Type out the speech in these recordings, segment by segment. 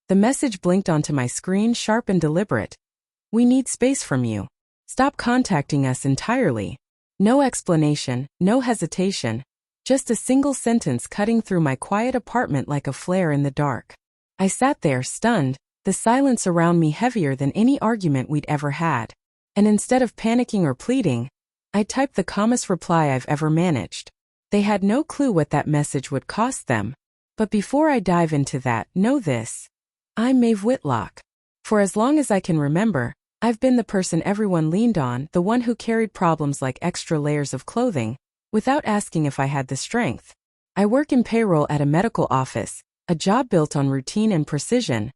The message blinked onto my screen, sharp and deliberate. We need space from you. Stop contacting us entirely. No explanation, no hesitation. Just a single sentence cutting through my quiet apartment like a flare in the dark. I sat there, stunned, the silence around me heavier than any argument we'd ever had. And instead of panicking or pleading, I typed the calmest reply I've ever managed. They had no clue what that message would cost them. But before I dive into that, know this. I'm Maeve Whitlock. For as long as I can remember, I've been the person everyone leaned on, the one who carried problems like extra layers of clothing, without asking if I had the strength. I work in payroll at a medical office, a job built on routine and precision.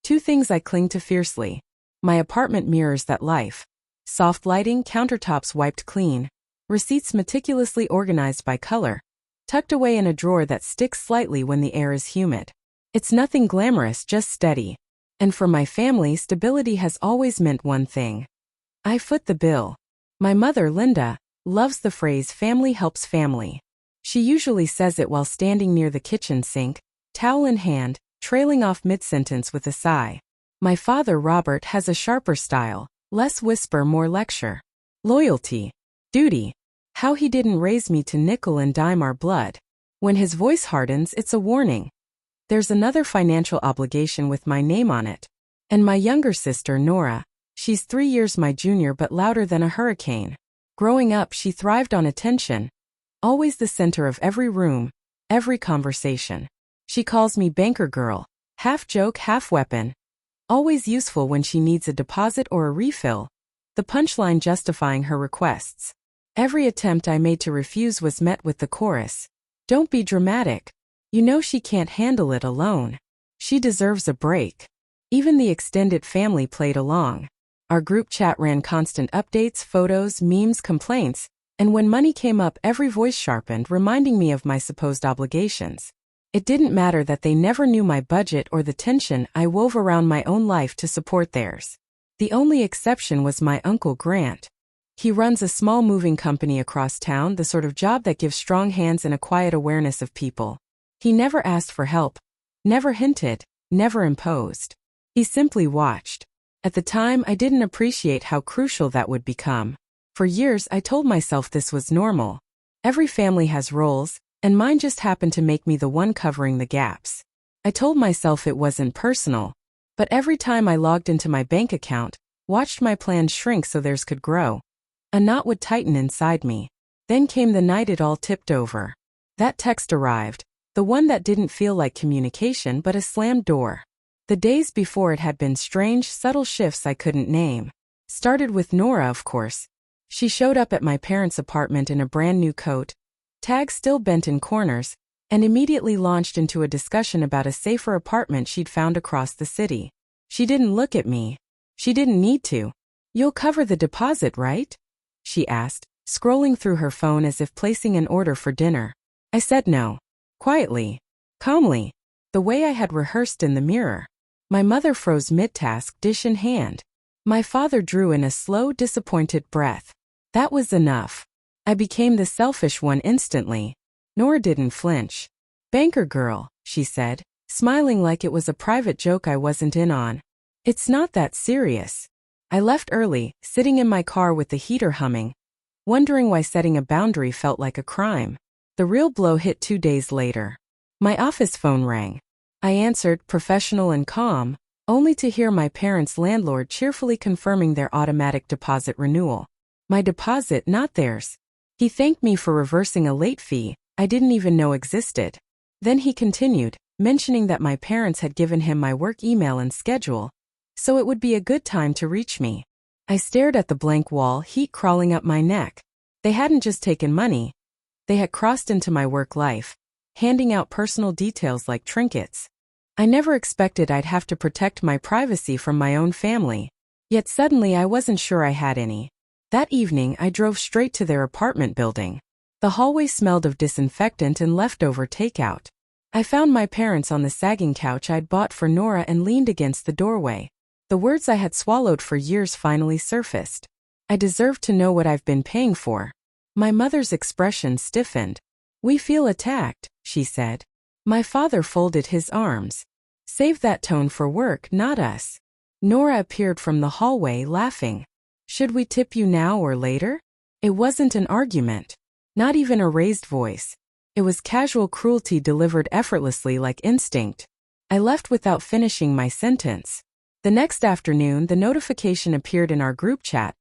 Two things I cling to fiercely. My apartment mirrors that life. Soft lighting, countertops wiped clean, receipts meticulously organized by color, tucked away in a drawer that sticks slightly when the air is humid. It's nothing glamorous, just steady. And for my family, stability has always meant one thing. I foot the bill. My mother, Linda, loves the phrase family helps family. She usually says it while standing near the kitchen sink, towel in hand, trailing off mid-sentence with a sigh. My father, Robert, has a sharper style, less whisper, more lecture. Loyalty. Duty. How he didn't raise me to nickel and dime our blood. When his voice hardens, it's a warning. There's another financial obligation with my name on it. And my younger sister, Nora. She's 3 years my junior but louder than a hurricane. Growing up, she thrived on attention. Always the center of every room, every conversation. She calls me banker girl, half joke, half weapon. Always useful when she needs a deposit or a refill. The punchline justifying her requests. Every attempt I made to refuse was met with the chorus. Don't be dramatic. You know she can't handle it alone. She deserves a break. Even the extended family played along. Our group chat ran constant updates, photos, memes, complaints, and when money came up, every voice sharpened, reminding me of my supposed obligations. It didn't matter that they never knew my budget or the tension I wove around my own life to support theirs. The only exception was my uncle Grant. He runs a small moving company across town, the sort of job that gives strong hands and a quiet awareness of people. He never asked for help, never hinted, never imposed. He simply watched. At the time, I didn't appreciate how crucial that would become. For years, I told myself this was normal. Every family has roles, and mine just happened to make me the one covering the gaps. I told myself it wasn't personal. But every time I logged into my bank account, watched my plans shrink so theirs could grow, a knot would tighten inside me. Then came the night it all tipped over. That text arrived, the one that didn't feel like communication but a slammed door. The days before it had been strange, subtle shifts I couldn't name. Started with Nora, of course. She showed up at my parents' apartment in a brand new coat, tag still bent in corners, and immediately launched into a discussion about a safer apartment she'd found across the city. She didn't look at me. She didn't need to. You'll cover the deposit, right? She asked, scrolling through her phone as if placing an order for dinner. I said no. Quietly. Calmly. The way I had rehearsed in the mirror. My mother froze mid-task, dish in hand. My father drew in a slow, disappointed breath. That was enough. I became the selfish one instantly. Nora didn't flinch. Banker girl, she said, smiling like it was a private joke I wasn't in on. It's not that serious. I left early, sitting in my car with the heater humming, wondering why setting a boundary felt like a crime. The real blow hit 2 days later. My office phone rang. I answered, professional and calm, only to hear my parents' landlord cheerfully confirming their automatic deposit renewal. My deposit, not theirs. He thanked me for reversing a late fee I didn't even know existed. Then he continued, mentioning that my parents had given him my work email and schedule, so it would be a good time to reach me. I stared at the blank wall, heat crawling up my neck. They hadn't just taken money. They had crossed into my work life, handing out personal details like trinkets. I never expected I'd have to protect my privacy from my own family. Yet suddenly I wasn't sure I had any. That evening I drove straight to their apartment building. The hallway smelled of disinfectant and leftover takeout. I found my parents on the sagging couch I'd bought for Nora and leaned against the doorway. The words I had swallowed for years finally surfaced. I deserve to know what I've been paying for. My mother's expression stiffened. We feel attacked, she said. My father folded his arms. Save that tone for work, not us. Nora appeared from the hallway, laughing. Should we tip you now or later? It wasn't an argument. Not even a raised voice. It was casual cruelty delivered effortlessly like instinct. I left without finishing my sentence. The next afternoon, the notification appeared in our group chat.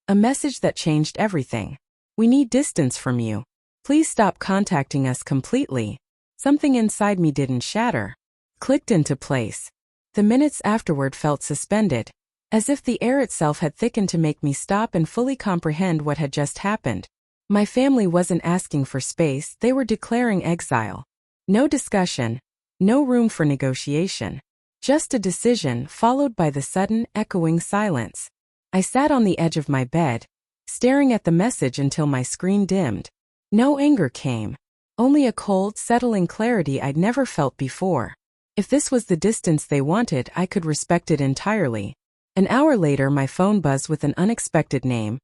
A message that changed everything. We need distance from you. Please stop contacting us completely. Something inside me didn't shatter. Clicked into place. The minutes afterward felt suspended, as if the air itself had thickened to make me stop and fully comprehend what had just happened. My family wasn't asking for space, they were declaring exile. No discussion, no room for negotiation. Just a decision followed by the sudden, echoing silence. I sat on the edge of my bed, staring at the message until my screen dimmed. No anger came. Only a cold, settling clarity I'd never felt before. If this was the distance they wanted, I could respect it entirely. An hour later, my phone buzzed with an unexpected name.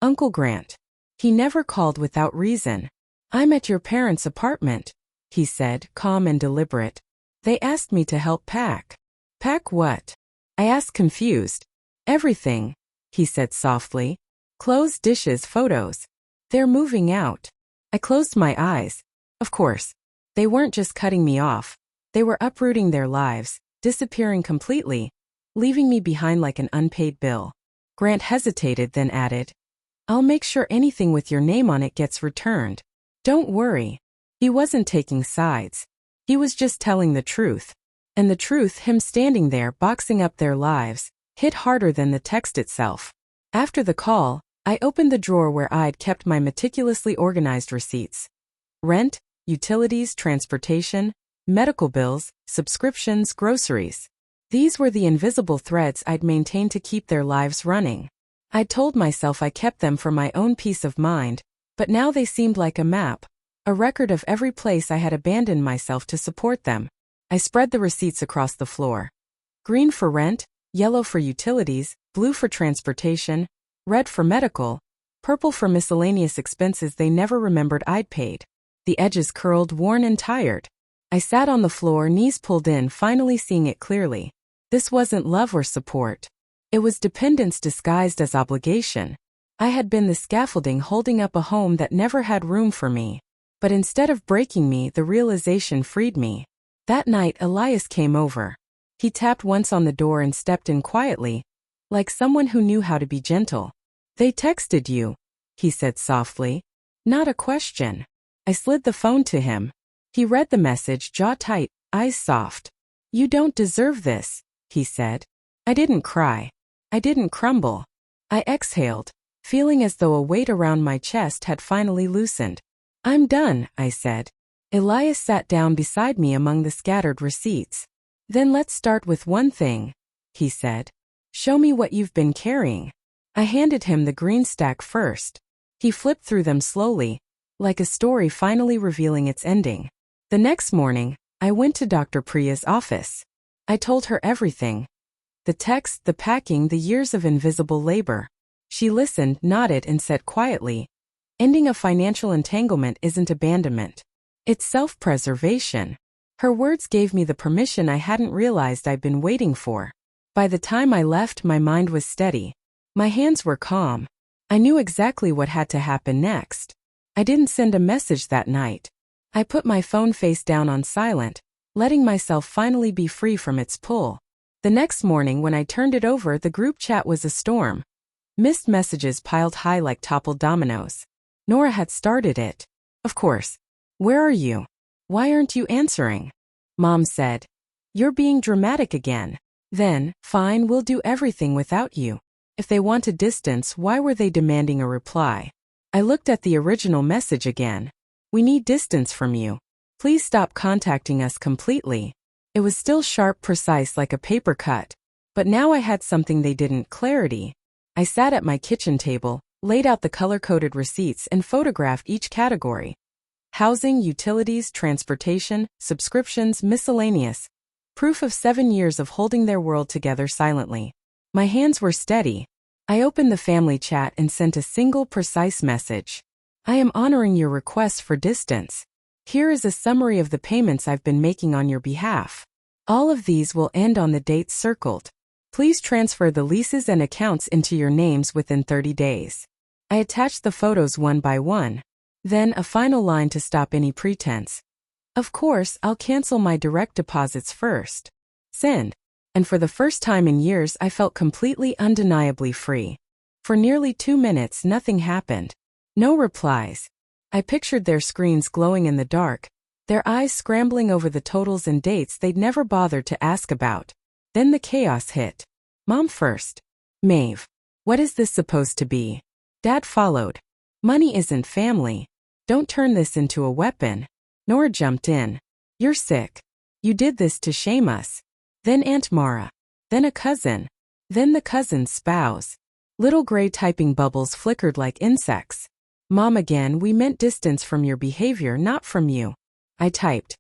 Uncle Grant. He never called without reason. I'm at your parents' apartment, he said, calm and deliberate. They asked me to help pack. Pack what? I asked, confused. Everything, he said softly. Clothes, dishes, photos. They're moving out. I closed my eyes. Of course. They weren't just cutting me off. They were uprooting their lives, disappearing completely, leaving me behind like an unpaid bill. Grant hesitated, then added, I'll make sure anything with your name on it gets returned. Don't worry. He wasn't taking sides. He was just telling the truth. And the truth, him standing there boxing up their lives, hit harder than the text itself. After the call, I opened the drawer where I'd kept my meticulously organized receipts. Rent, utilities, transportation, medical bills, subscriptions, groceries. These were the invisible threads I'd maintained to keep their lives running. I'd told myself I kept them for my own peace of mind, but now they seemed like a map, a record of every place I had abandoned myself to support them. I spread the receipts across the floor. Green for rent, yellow for utilities, blue for transportation, red for medical, purple for miscellaneous expenses they never remembered I'd paid. The edges curled, worn and tired. I sat on the floor, knees pulled in, finally seeing it clearly. This wasn't love or support. It was dependence disguised as obligation. I had been the scaffolding holding up a home that never had room for me. But instead of breaking me, the realization freed me. That night, Elias came over. He tapped once on the door and stepped in quietly, like someone who knew how to be gentle. They texted you, he said softly. Not a question. I slid the phone to him. He read the message, jaw tight, eyes soft. You don't deserve this, he said. I didn't cry. I didn't crumble. I exhaled, feeling as though a weight around my chest had finally loosened. I'm done, I said. Elias sat down beside me among the scattered receipts. Then let's start with one thing, he said. Show me what you've been carrying. I handed him the green stack first. He flipped through them slowly, like a story finally revealing its ending. The next morning, I went to Dr. Priya's office. I told her everything. The text, the packing, the years of invisible labor. She listened, nodded, and said quietly, ending a financial entanglement isn't abandonment. It's self-preservation. Her words gave me the permission I hadn't realized I'd been waiting for. By the time I left, my mind was steady. My hands were calm. I knew exactly what had to happen next. I didn't send a message that night. I put my phone face down on silent, letting myself finally be free from its pull. The next morning when I turned it over, the group chat was a storm. Missed messages piled high like toppled dominoes. Nora had started it. Of course. Where are you? Why aren't you answering? Mom said. You're being dramatic again. Then, fine, we'll do everything without you. If they wanted distance, why were they demanding a reply? I looked at the original message again. We need distance from you. Please stop contacting us completely. It was still sharp, precise like a paper cut. But now I had something they didn't, clarity. I sat at my kitchen table, laid out the color-coded receipts and photographed each category. Housing, utilities, transportation, subscriptions, miscellaneous. Proof of 7 years of holding their world together silently. My hands were steady. I opened the family chat and sent a single precise message. I am honoring your request for distance. Here is a summary of the payments I've been making on your behalf. All of these will end on the dates circled. Please transfer the leases and accounts into your names within 30 days. I attached the photos one by one. Then a final line to stop any pretense. Of course, I'll cancel my direct deposits first. Send. And for the first time in years, I felt completely undeniably free. For nearly 2 minutes, nothing happened. No replies. I pictured their screens glowing in the dark, their eyes scrambling over the totals and dates they'd never bothered to ask about. Then the chaos hit. Mom first. Maeve. What is this supposed to be? Dad followed. Money isn't family. Don't turn this into a weapon. Nora jumped in. You're sick. You did this to shame us. Then Aunt Mara. Then a cousin. Then the cousin's spouse. Little gray typing bubbles flickered like insects. Mom again, we meant distance from your behavior, not from you. I typed.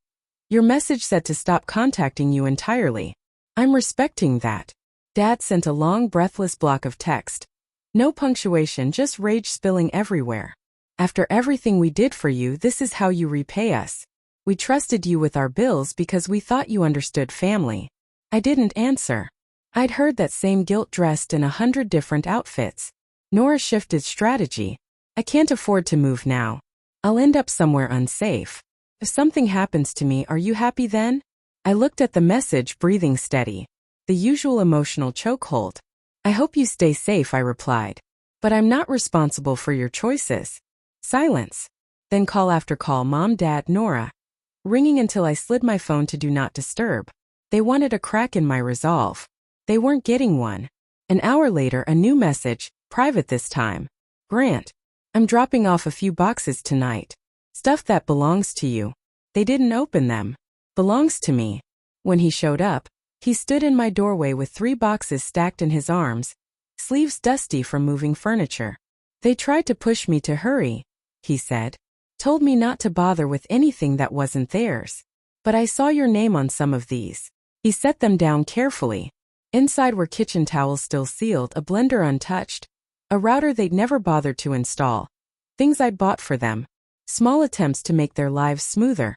Your message said to stop contacting you entirely. I'm respecting that. Dad sent a long, breathless block of text. No punctuation, just rage spilling everywhere. After everything we did for you, this is how you repay us. We trusted you with our bills because we thought you understood family. I didn't answer. I'd heard that same guilt dressed in 100 different outfits. Nora shifted strategy. I can't afford to move now. I'll end up somewhere unsafe. If something happens to me, are you happy then? I looked at the message, breathing steady. The usual emotional chokehold. I hope you stay safe, I replied. But I'm not responsible for your choices. Silence. Then call after call, Mom, Dad, Nora. Ringing until I slid my phone to do not disturb. They wanted a crack in my resolve. They weren't getting one. An hour later, a new message, private this time. Grant. I'm dropping off a few boxes tonight. Stuff that belongs to you. They didn't open them. Belongs to me. When he showed up, he stood in my doorway with 3 boxes stacked in his arms, sleeves dusty from moving furniture. They tried to push me to hurry, he said. Told me not to bother with anything that wasn't theirs. But I saw your name on some of these. He set them down carefully. Inside were kitchen towels still sealed, a blender untouched, a router they'd never bothered to install. Things I'd bought for them. Small attempts to make their lives smoother.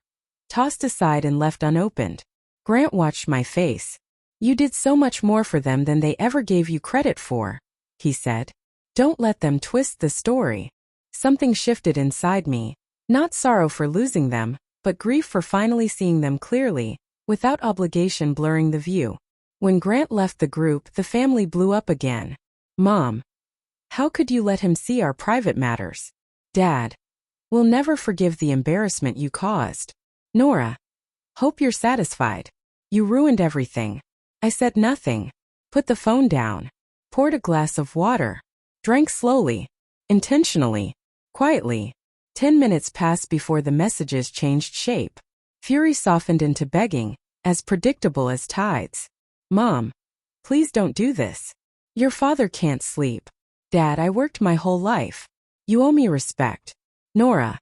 Tossed aside and left unopened. Grant watched my face. You did so much more for them than they ever gave you credit for, he said. Don't let them twist the story. Something shifted inside me. Not sorrow for losing them, but grief for finally seeing them clearly, without obligation blurring the view. When Grant left the group, the family blew up again. Mom. How could you let him see our private matters? Dad. We'll never forgive the embarrassment you caused. Nora. Hope you're satisfied. You ruined everything. I said nothing. Put the phone down. Poured a glass of water. Drank slowly. Intentionally. Quietly. 10 minutes passed before the messages changed shape. Fury softened into begging, as predictable as tides. Mom. Please don't do this. Your father can't sleep. Dad, I worked my whole life. You owe me respect. Nora.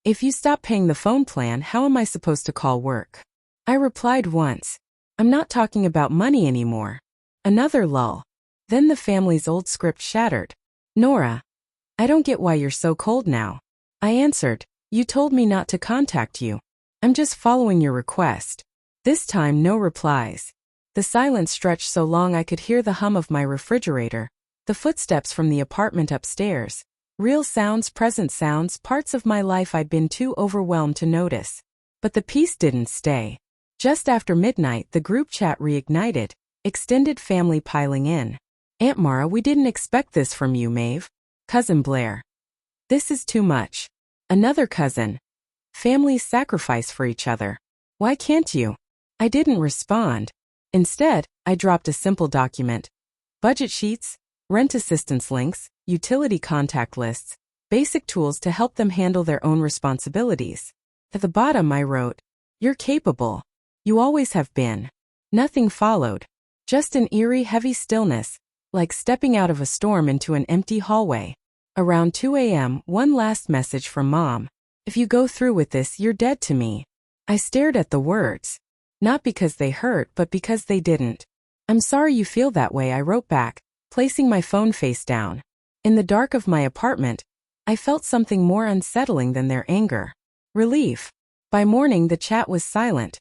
If you stop paying the phone plan, how am I supposed to call work? I replied once. I'm not talking about money anymore. Another lull. Then the family's old script shattered. Nora. I don't get why you're so cold now. I answered. You told me not to contact you. I'm just following your request. This time, no replies. The silence stretched so long I could hear the hum of my refrigerator, the footsteps from the apartment upstairs. Real sounds, present sounds, parts of my life I'd been too overwhelmed to notice. But the peace didn't stay. Just after midnight, the group chat reignited, extended family piling in. Aunt Mara, we didn't expect this from you, Maeve. Cousin Blair. This is too much. Another cousin. Families sacrifice for each other. Why can't you? I didn't respond. Instead, I dropped a simple document. Budget sheets, rent assistance links, utility contact lists, basic tools to help them handle their own responsibilities. At the bottom I wrote, you're capable. You always have been. Nothing followed. Just an eerie, heavy stillness, like stepping out of a storm into an empty hallway. Around 2 a.m., one last message from Mom. If you go through with this, you're dead to me. I stared at the words. Not because they hurt, but because they didn't. I'm sorry you feel that way, I wrote back, placing my phone face down. In the dark of my apartment, I felt something more unsettling than their anger. Relief. By morning, the chat was silent.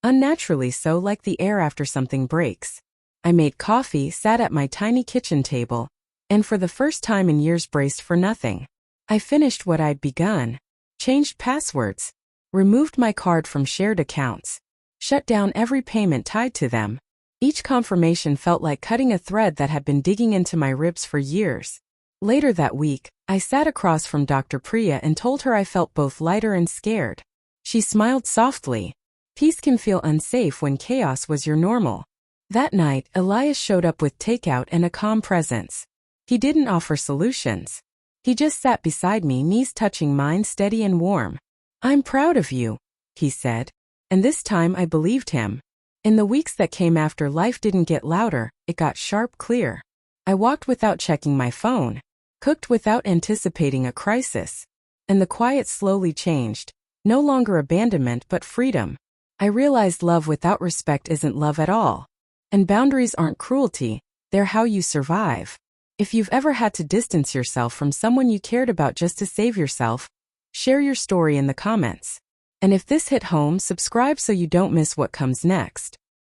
unnaturally so, like the air after something breaks. I made coffee, sat at my tiny kitchen table, and for the first time in years braced for nothing. I finished what I'd begun, changed passwords, removed my card from shared accounts, shut down every payment tied to them. Each confirmation felt like cutting a thread that had been digging into my ribs for years. Later that week, I sat across from Dr. Priya and told her I felt both lighter and scared. She smiled softly. Peace can feel unsafe when chaos was your normal. That night, Elias showed up with takeout and a calm presence. He didn't offer solutions. He just sat beside me, knees touching mine, steady and warm. "I'm proud of you," he said. And this time I believed him. In the weeks that came after, life didn't get louder, it got sharp, clear. I walked without checking my phone, cooked without anticipating a crisis. And the quiet slowly changed. No longer abandonment but freedom. I realized love without respect isn't love at all. And boundaries aren't cruelty, they're how you survive. If you've ever had to distance yourself from someone you cared about just to save yourself, share your story in the comments. And if this hit home, subscribe so you don't miss what comes next.